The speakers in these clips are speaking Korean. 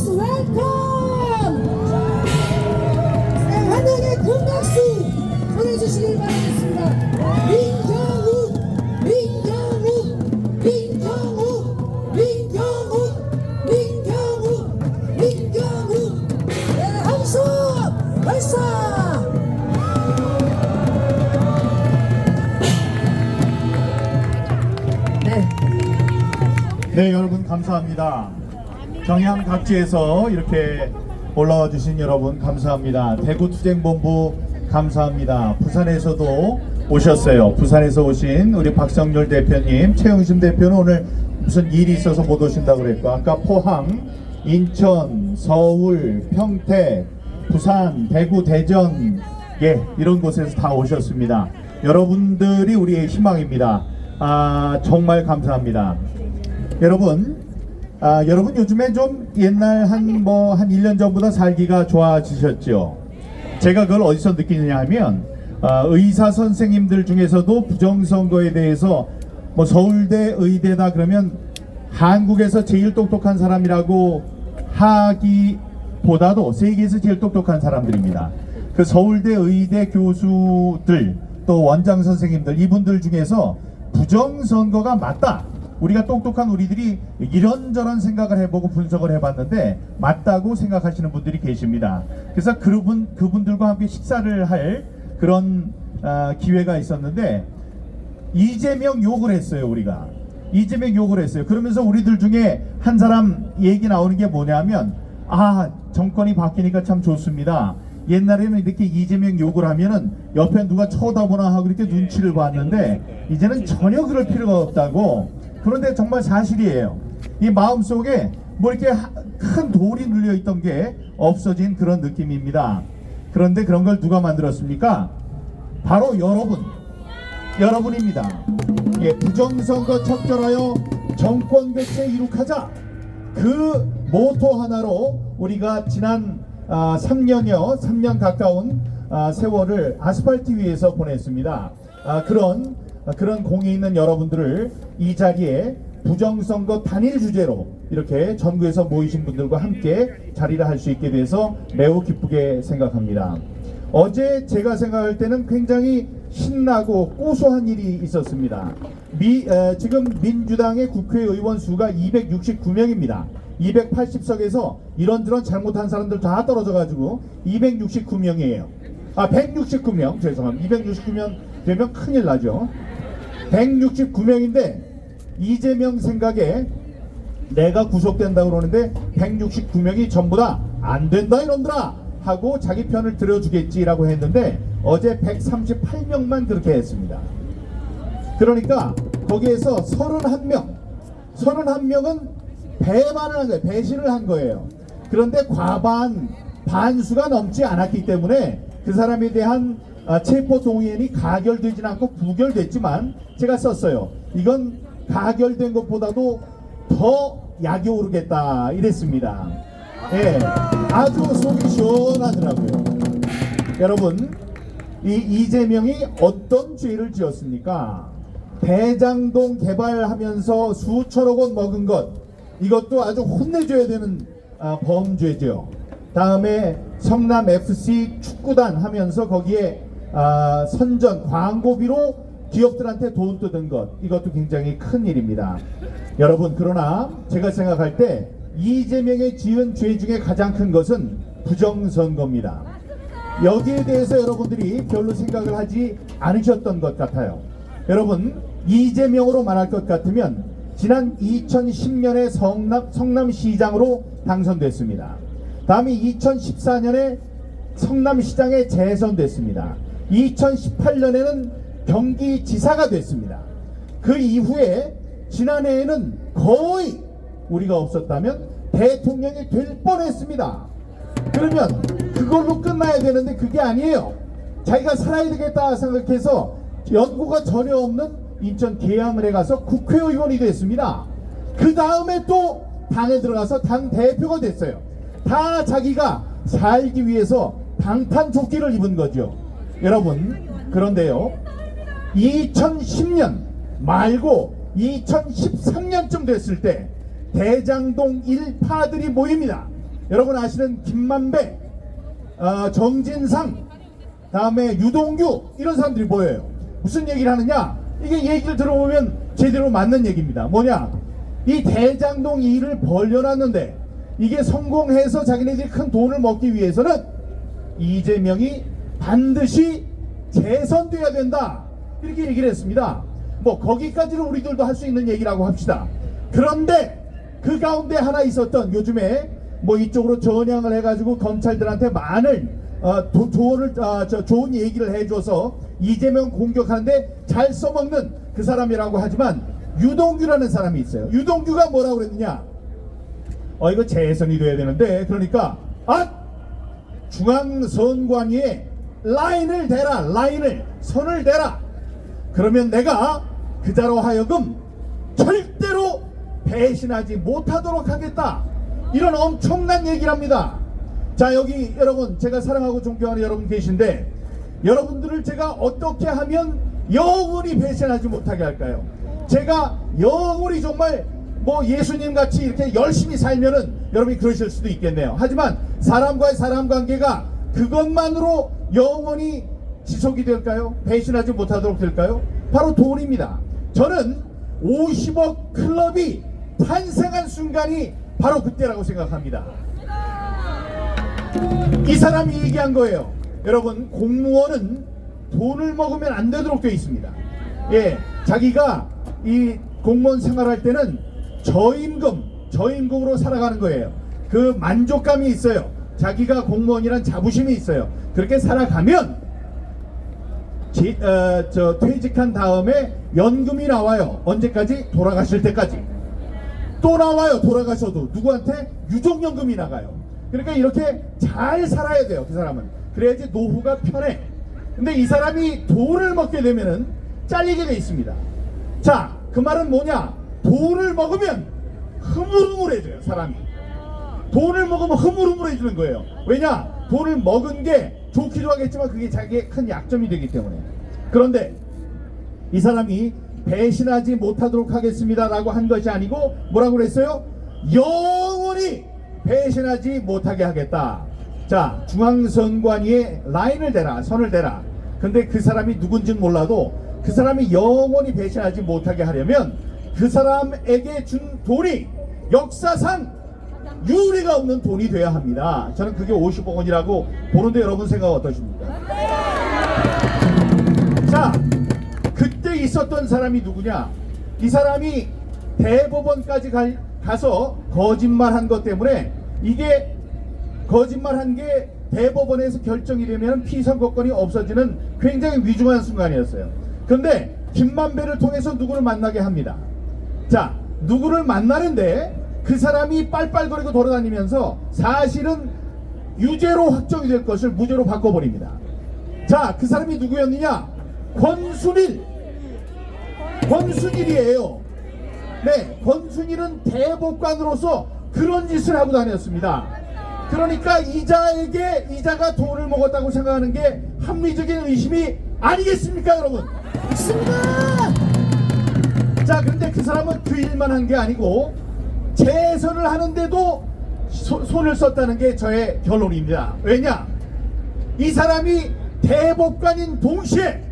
Please welcome! 하늘의 큰 박수 보내주시길 바라겠습니다. 민경욱, 민경욱, 민경욱, 민경욱, 민경욱, 민경욱. 네, 함수 발사! 네, 여러분 감사합니다. 경양 각지에서 이렇게 올라와 주신 여러분 감사합니다. 대구투쟁본부 감사합니다. 부산에서도 오셨어요. 부산에서 오신 우리 박성렬 대표님, 최영심 대표는 오늘 무슨 일이 있어서 못 오신다고 그랬고, 아까 포항, 인천, 서울, 평택, 부산, 대구, 대전, 이런 곳에서 다 오셨습니다. 여러분들이 우리의 희망입니다. 정말 감사합니다. 여러분 요즘에 좀 옛날 한 1년 전보다 살기가 좋아지셨죠. 제가 그걸 어디서 느끼느냐 하면 의사 선생님들 중에서도 부정선거에 대해서 서울대 의대다 그러면 한국에서 제일 똑똑한 사람이라고 하기보다도 세계에서 제일 똑똑한 사람들입니다. 그 서울대 의대 교수들 또 원장 선생님들, 이분들 중에서 부정선거가 맞다, 우리가 똑똑한 우리들이 이런저런 생각을 해보고 분석을 해봤는데 맞다고 생각하시는 분들이 계십니다. 그래서 그분들과 함께 식사를 할 그런 기회가 있었는데 이재명 욕을 했어요. 우리가 이재명 욕을 했어요. 그러면서 우리들 중에 한 사람 얘기 나오는 게 뭐냐면, 정권이 바뀌니까 참 좋습니다. 옛날에는 이렇게 이재명 욕을 하면은 옆에 누가 쳐다보나 하고 이렇게 눈치를 봤는데 이제는 전혀 그럴 필요가 없다고. 그런데 정말 사실이에요. 이 마음속에 이렇게 큰 돌이 눌려 있던 게 없어진 그런 느낌입니다. 그런데 그런 걸 누가 만들었습니까? 바로 여러분입니다. 부정선거 척결하여 정권 교체 이룩하자, 그 모토 하나로 우리가 지난 3년 가까운 세월을 아스팔트 위에서 보냈습니다. 그런 공에 있는 여러분들을 이 자리에 부정선거 단일 주제로 이렇게 전국에서 모이신 분들과 함께 자리를 할 수 있게 돼서 매우 기쁘게 생각합니다. 어제 제가 생각할 때는 굉장히 신나고 고소한 일이 있었습니다. 지금 민주당의 국회의원 수가 269명입니다. 280석에서 이런저런 잘못한 사람들 다 떨어져가지고 269명이에요. 169명, 죄송합니다. 269명 되면 큰일 나죠. 169명인데 이재명 생각에 내가 구속된다고 그러는데 169명이 전부 다 안 된다 이놈들아 하고 자기 편을 들어주겠지라고 했는데 어제 138명만 그렇게 했습니다. 그러니까 거기에서 31명은 배반을 한 거예요. 배신을 한 거예요. 그런데 반수가 넘지 않았기 때문에 그 사람에 대한 체포 동의안이 가결되지는 않고 부결됐지만 제가 썼어요. 이건 가결된 것보다도 더 약이 오르겠다 이랬습니다. 아주 속이 시원하더라고요. 여러분, 이재명이 어떤 죄를 지었습니까? 대장동 개발하면서 수천억 원 먹은 것, 이것도 아주 혼내줘야 되는 범죄죠. 다음에 성남 FC 축구단 하면서 거기에 선전 광고비로 기업들한테 돈 뜯은 것, 이것도 굉장히 큰 일입니다. 여러분, 그러나 제가 생각할 때 이재명의 지은 죄 중에 가장 큰 것은 부정선거입니다. 여기에 대해서 여러분들이 별로 생각을 하지 않으셨던 것 같아요. 여러분, 이재명으로 말할 것 같으면 지난 2010년에 성남시장으로 당선됐습니다. 다음에 2014년에 성남시장에 재선됐습니다. 2018년에는 경기지사가 됐습니다. 그 이후에 지난해에는 거의 우리가 없었다면 대통령이 될 뻔했습니다. 그러면 그걸로 끝나야 되는데 그게 아니에요. 자기가 살아야 되겠다 생각해서 연고가 전혀 없는 인천 계양을에 가서 국회의원이 됐습니다. 그 다음에 또 당에 들어가서 당 대표가 됐어요. 다 자기가 살기 위해서 방탄조끼를 입은 거죠. 여러분, 그런데요, 2010년 말고 2013년쯤 됐을 때 대장동 일파들이 모입니다. 여러분 아시는 김만배, 정진상, 다음에 유동규 이런 사람들이 보여요. 무슨 얘기를 하느냐? 이게 얘기를 들어보면 제대로 맞는 얘기입니다. 뭐냐? 이 대장동 일을 벌려놨는데 이게 성공해서 자기네들이 큰 돈을 먹기 위해서는 이재명이 반드시 재선돼야 된다, 이렇게 얘기를 했습니다. 뭐 거기까지는 우리들도 할 수 있는 얘기라고 합시다. 그런데 그 가운데 하나 있었던, 요즘에 뭐 이쪽으로 전향을 해가지고 검찰들한테 많은 좋은 얘기를 해줘서 이재명 공격하는데 잘 써먹는 그 사람이라고 하지만 유동규라는 사람이 있어요. 유동규가 뭐라고 그랬느냐? 이거 재선이 돼야 되는데, 그러니까 중앙선관위에 라인을 대라, 선을 대라. 그러면 내가 그자로 하여금 절대로 배신하지 못하도록 하겠다, 이런 엄청난 얘기를 합니다. 자, 여기 여러분, 제가 사랑하고 존경하는 여러분 계신데, 여러분들을 제가 어떻게 하면 영원히 배신하지 못하게 할까요? 제가 영원히 정말 뭐 예수님 같이 이렇게 열심히 살면은 여러분이 그러실 수도 있겠네요. 하지만 사람과의 사람 관계가 그것만으로 영원히 지속이 될까요? 배신하지 못하도록 될까요? 바로 돈입니다. 저는 50억 클럽이 탄생한 순간이 바로 그때라고 생각합니다. 이 사람이 얘기한 거예요. 여러분, 공무원은 돈을 먹으면 안 되도록 되어 있습니다. 예, 자기가 이 공무원 생활할 때는 저임금으로 살아가는 거예요. 그 만족감이 있어요. 자기가 공무원이란 자부심이 있어요. 그렇게 살아가면 퇴직한 다음에 연금이 나와요. 언제까지? 돌아가실 때까지. 또 나와요. 돌아가셔도 누구한테? 유족연금이 나가요. 그러니까 이렇게 잘 살아야 돼요, 그 사람은. 그래야지 노후가 편해. 근데 이 사람이 돈을 먹게 되면은 잘리게 돼 있습니다. 자, 그 말은 뭐냐? 돈을 먹으면 흐물흐물해져요, 사람이. 돈을 먹으면 흐물흐물해지는 거예요. 왜냐? 돈을 먹은 게 좋기도 하겠지만 그게 자기의 큰 약점이 되기 때문에. 그런데 이 사람이 배신하지 못하도록 하겠습니다 라고 한 것이 아니고 뭐라고 그랬어요? 영원히 배신하지 못하게 하겠다. 자, 중앙선관위에 라인을 대라, 선을 대라. 근데 그 사람이 누군지 몰라도 그 사람이 영원히 배신하지 못하게 하려면 그 사람에게 준 돈이 역사상 유례가 없는 돈이 돼야 합니다. 저는 그게 50억 원이라고 보는데 여러분 생각 어떠십니까? 자, 그때 있었던 사람이 누구냐? 이 사람이 대법원까지 가서 거짓말한 것 때문에, 이게 거짓말한 게 대법원에서 결정이 되면 피선거권이 없어지는 굉장히 위중한 순간이었어요. 그런데 김만배를 통해서 누구를 만나게 합니다. 자, 누구를 만나는데 그 사람이 빨빨거리고 돌아다니면서 사실은 유죄로 확정이 될 것을 무죄로 바꿔버립니다. 자, 그 사람이 누구였느냐? 권순일이에요. 네, 권순일은 대법관으로서 그런 짓을 하고 다녔습니다. 그러니까 이자가 돈을 먹었다고 생각하는 게 합리적인 의심이 아니겠습니까, 여러분? 맞습니다. 자, 근데 그 사람은 그 일만 한 게 아니고 재선을 하는데도 손을 썼다는 게 저의 결론입니다. 왜냐? 이 사람이 대법관인 동시에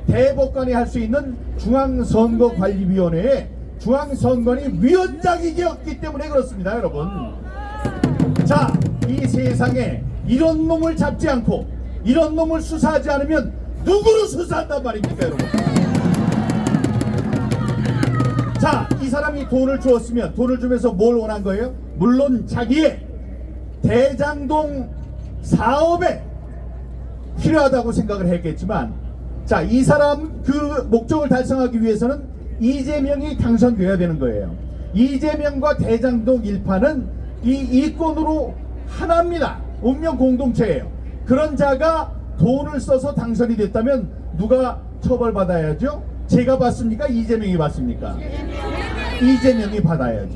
대법관이 할 수 있는 중앙선거관리위원회의 중앙선관위 위원장이었기 때문에 그렇습니다, 여러분. 자, 이 세상에 이런 놈을 잡지 않고 이런 놈을 수사하지 않으면 누구를 수사한단 말입니까, 여러분? 자, 이 사람이 돈을 주었으면 돈을 주면서 뭘 원한 거예요? 물론 자기의 대장동 사업에 필요하다고 생각을 했겠지만, 자, 이 사람 그 목적을 달성하기 위해서는 이재명이 당선돼야 되는 거예요. 이재명과 대장동 일파는 이 이권으로 하나입니다. 운명 공동체예요. 그런 자가 돈을 써서 당선이 됐다면 누가 처벌받아야죠? 제가 받습니까? 이재명이 받습니까? 이재명이 받아야죠.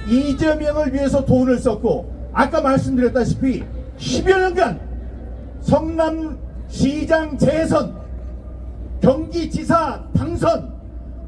이재명을 위해서 돈을 썼고, 아까 말씀드렸다시피 10여 년간 성남시장 재선, 경기지사 당선,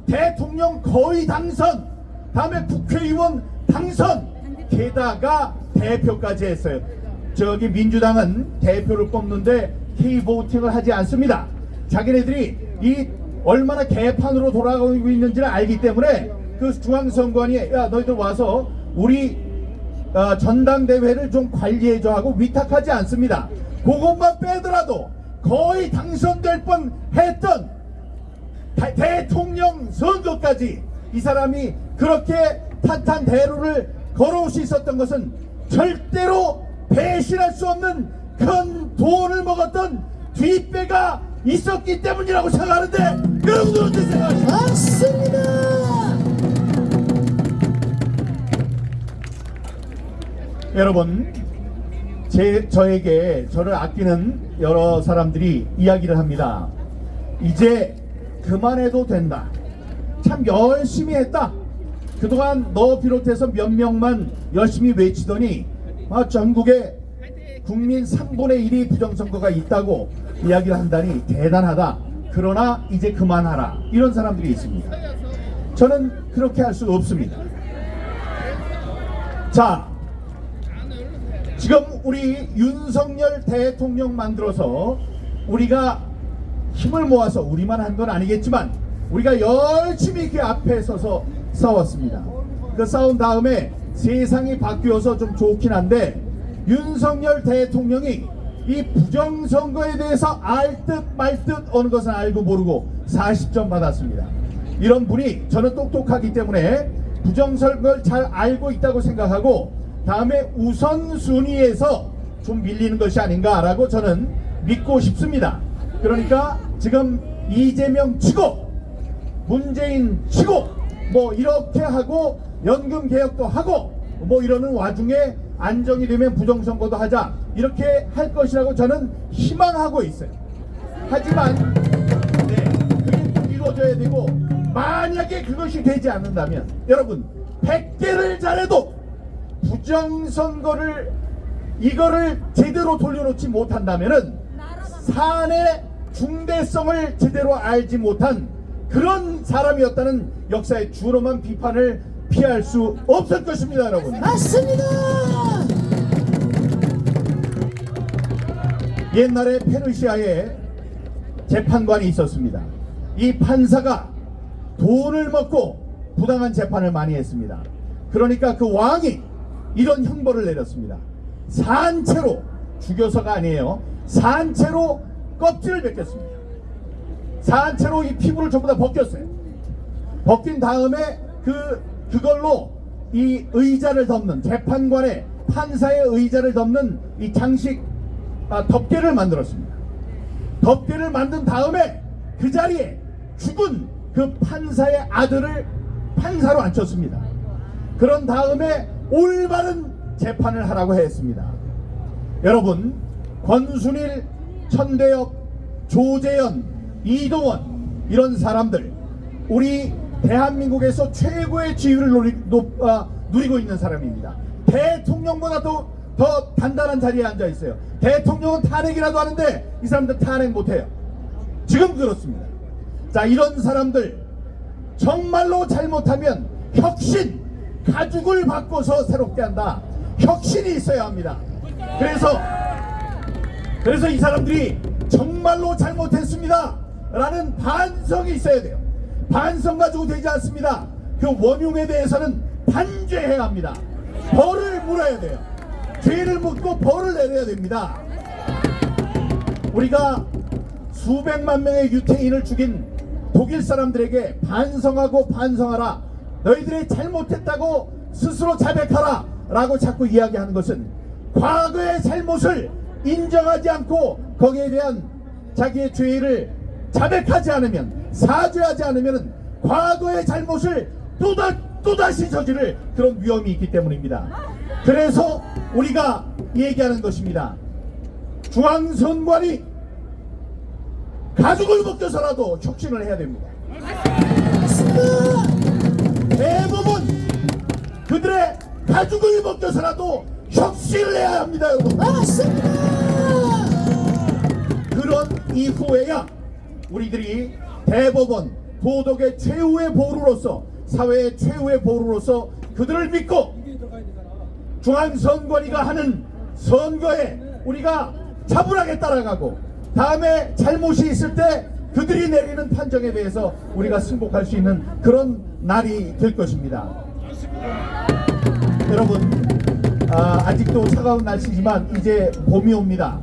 대통령 거의 당선, 다음에 국회의원 당선, 게다가 대표까지 했어요. 저기 민주당은 대표를 뽑는데 K보팅을 하지 않습니다. 자기네들이 이 얼마나 개판으로 돌아가고 있는지를 알기 때문에 그 중앙선관위 야 너희들 와서 우리 전당대회를 좀 관리해줘 하고 위탁하지 않습니다. 그것만 빼더라도 거의 당선될 뻔 했던 대통령 선거까지 이 사람이 그렇게 탄탄대로를 걸어올 수 있었던 것은 절대로 배신할 수 없는 큰 돈을 먹었던 뒷배가 있었기 때문이라고 생각하는데 여러분들 어떻게 생각하십니까? 맞습니다. 여러분 저에게 저를 아끼는 여러 사람들이 이야기를 합니다. 이제 그만해도 된다. 참 열심히 했다. 그동안 너 비롯해서 몇 명만 열심히 외치더니 전국에 국민 3분의 1이 부정선거가 있다고 이야기를 한다니 대단하다. 그러나 이제 그만하라. 이런 사람들이 있습니다. 저는 그렇게 할 수 없습니다. 자, 지금 우리 윤석열 대통령 만들어서 우리가 힘을 모아서 우리만 한 건 아니겠지만 우리가 열심히 그 앞에 서서 싸웠습니다. 그 싸운 다음에 세상이 바뀌어서 좀 좋긴 한데 윤석열 대통령이 이 부정선거에 대해서 알 듯 말 듯 어느 것은 알고 모르고 40점 받았습니다. 이런 분이 저는 똑똑하기 때문에 부정선거를 잘 알고 있다고 생각하고 다음에 우선순위에서 좀 밀리는 것이 아닌가라고 저는 믿고 싶습니다. 그러니까 지금 이재명 치고 문재인 치고 뭐 이렇게 하고 연금 개혁도 하고 뭐 이러는 와중에 안정이 되면 부정선거도 하자 이렇게 할 것이라고 저는 희망하고 있어요. 하지만 그게 좀 이루어져야 되고 만약에 그것이 되지 않는다면 여러분 100개를 잘해도 부정선거를 이거를 제대로 돌려놓지 못한다면은 사안의 중대성을 제대로 알지 못한 그런 사람이었다는 역사의 주로만 비판을 피할 수 없을 것입니다, 여러분. 맞습니다. 옛날에 페르시아에 재판관이 있었습니다. 이 판사가 돈을 먹고 부당한 재판을 많이 했습니다. 그러니까 그 왕이 이런 형벌을 내렸습니다. 산채로 죽여서가 아니에요. 산채로 껍질을 벗겼습니다. 산채로 이 피부를 전부 다 벗겼어요. 벗긴 다음에 그걸로 이 의자를 덮는 재판관의 판사의 의자를 덮는 이 장식 덮개를 만들었습니다. 덮개를 만든 다음에 그 자리에 죽은 그 판사의 아들을 판사로 앉혔습니다. 그런 다음에 올바른 재판을 하라고 했습니다. 여러분 권순일, 천대엽, 조재현, 이동원 이런 사람들 우리 대한민국에서 최고의 지위를 누리고 있는 사람입니다. 대통령보다 더 단단한 자리에 앉아 있어요. 대통령은 탄핵이라도 하는데 이 사람들 탄핵 못해요. 지금 그렇습니다. 자, 이런 사람들 정말로 잘못하면 혁신, 가죽을 바꿔서 새롭게 한다. 혁신이 있어야 합니다. 그래서 이 사람들이 정말로 잘못했습니다 라는 반성이 있어야 돼요. 반성 가지고 되지 않습니다. 그 원흉에 대해서는 단죄해야 합니다. 벌을 물어야 돼요. 죄를 묻고 벌을 내려야 됩니다. 우리가 수백만 명의 유태인을 죽인 독일 사람들에게 반성하고 반성하라, 너희들이 잘못했다고 스스로 자백하라 라고 자꾸 이야기하는 것은 과거의 잘못을 인정하지 않고 거기에 대한 자기의 죄를 자백하지 않으면, 사죄하지 않으면 과거의 잘못을 또다시 저지를 그런 위험이 있기 때문입니다. 그래서 우리가 얘기하는 것입니다. 중앙선관위 가죽을 벗겨서라도 혁신을 해야 됩니다. 대부분 그들의 가죽을 벗겨서라도 혁신을 해야 합니다, 여러분. 맞습니다. 그런 이후에야 우리들이 대법원, 도덕의 최후의 보루로서, 사회의 최후의 보루로서 그들을 믿고 중앙선관위가 하는 선거에 우리가 차분하게 따라가고 다음에 잘못이 있을 때 그들이 내리는 판정에 대해서 우리가 승복할 수 있는 그런 날이 될 것입니다. 여러분, 아직도 차가운 날씨지만 이제 봄이 옵니다.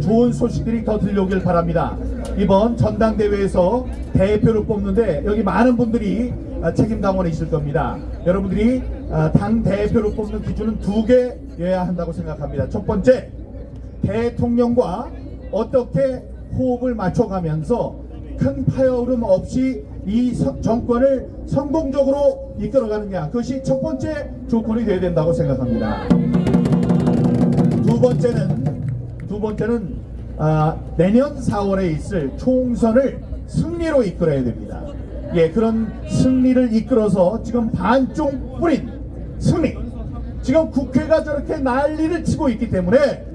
좋은 소식들이 더 들려오길 바랍니다. 이번 전당대회에서 대표를 뽑는데 여기 많은 분들이 책임당원에 있을 겁니다. 여러분들이 당 대표를 뽑는 기준은 두 개여야 한다고 생각합니다. 첫 번째, 대통령과 어떻게 호흡을 맞춰가면서 큰 파열음 없이 이 정권을 성공적으로 이끌어가느냐, 그것이 첫 번째 조건이 되어야 된다고 생각합니다. 두 번째는 내년 4월에 있을 총선을 승리로 이끌어야 됩니다. 예, 그런 승리를 이끌어서 지금 반쪽 뿌린 승리. 지금 국회가 저렇게 난리를 치고 있기 때문에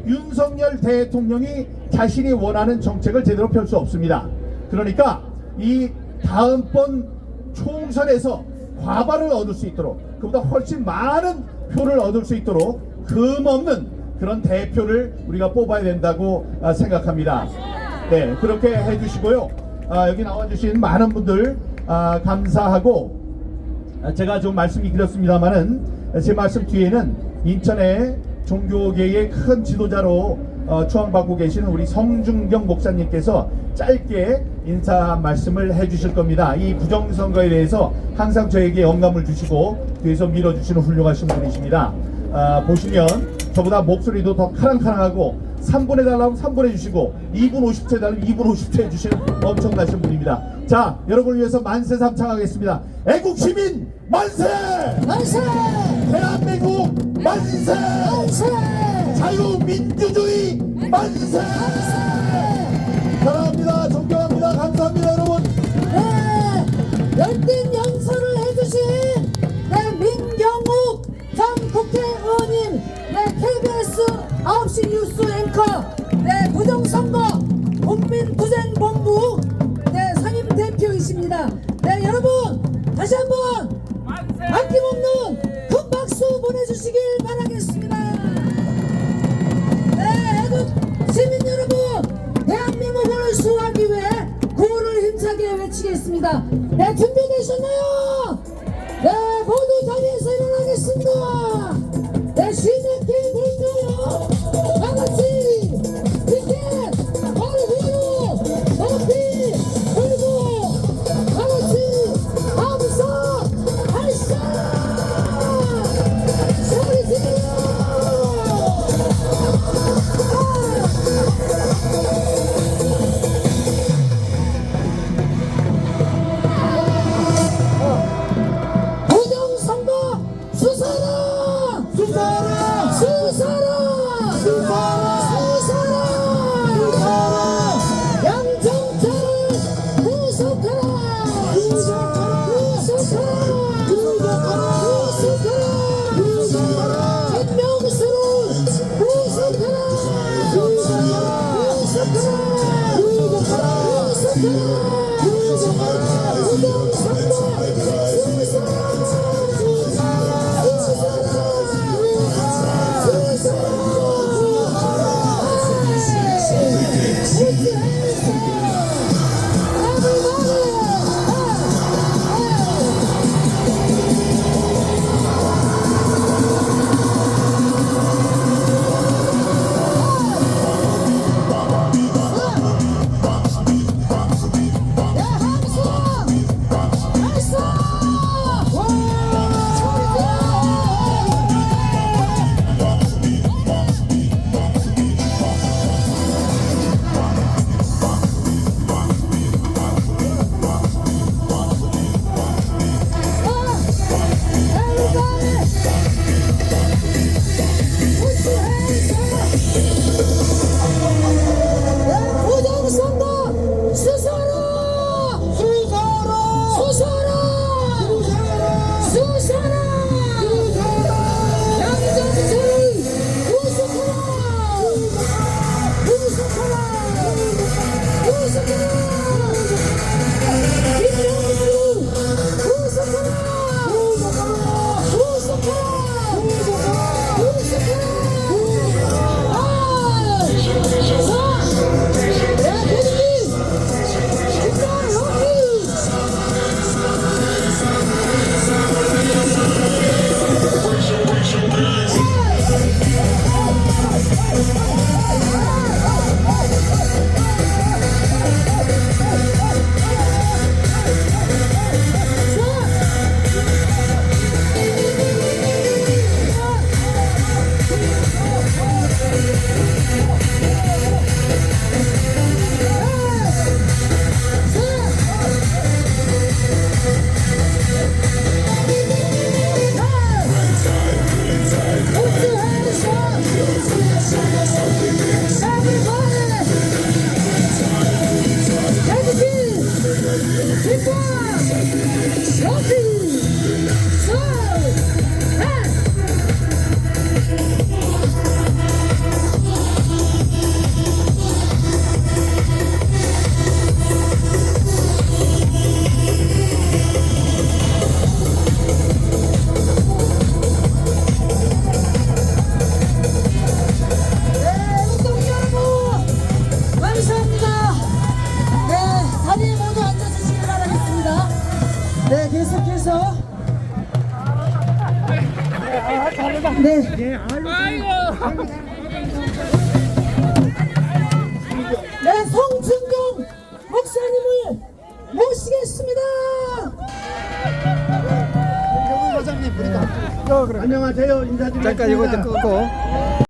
윤석열 대통령이 자신이 원하는 정책을 제대로 펼 수 없습니다. 그러니까 이 다음번 총선에서 과반을 얻을 수 있도록, 그보다 훨씬 많은 표를 얻을 수 있도록 금없는 그런 대표를 우리가 뽑아야 된다고 생각합니다. 네, 그렇게 해주시고요. 여기 나와주신 많은 분들 감사하고, 제가 좀 말씀이 길었습니다만은 제 말씀 뒤에는 인천의 종교계의 큰 지도자로 추앙받고 계시는 우리 성중경 목사님께서 짧게 인사 말씀을 해주실 겁니다. 이 부정선거에 대해서 항상 저에게 영감을 주시고 뒤에서 밀어주시는 훌륭하신 분이십니다. 보시면 저보다 목소리도 더 카랑카랑하고 3분 해달라면 3분 해주시고 2분 50초 해달라면 2분 50초 해주시는 엄청나신 분입니다. 자, 여러분을 위해서 만세 삼창하겠습니다. 애국시민 만세! 만세! 대한민국 만세! 만세! 자유민주주의 만세! 사랑합니다. 존경합니다. 감사합니다, 여러분. 네, 열띤 연설을 해주신 민경욱 전 국회의원님, KBS 9시 뉴스 앵커, 부정선거 국민투쟁본부 상임 대표이십니다. 여러분 다시 한번 아낌없는 큰 박수 보내주시길 바라겠습니다. 애국 시민 여러분, 대한민국을 수호하기 위해 구호를 힘차게 외치겠습니다. 준비되셨나요? 모두 자리에서 일어나겠습니다. 시작해 볼까요? 다같이 피켓 바로 위로 높이 들고 다같이 함성 발사 소리 질러. 부정선거 수사라! 수사라! 위해서 네. 네, 성춘경 목사님을 모시겠습니다. 안녕하세요. 인사드리겠습니다. 잠깐 이거 좀 끄고.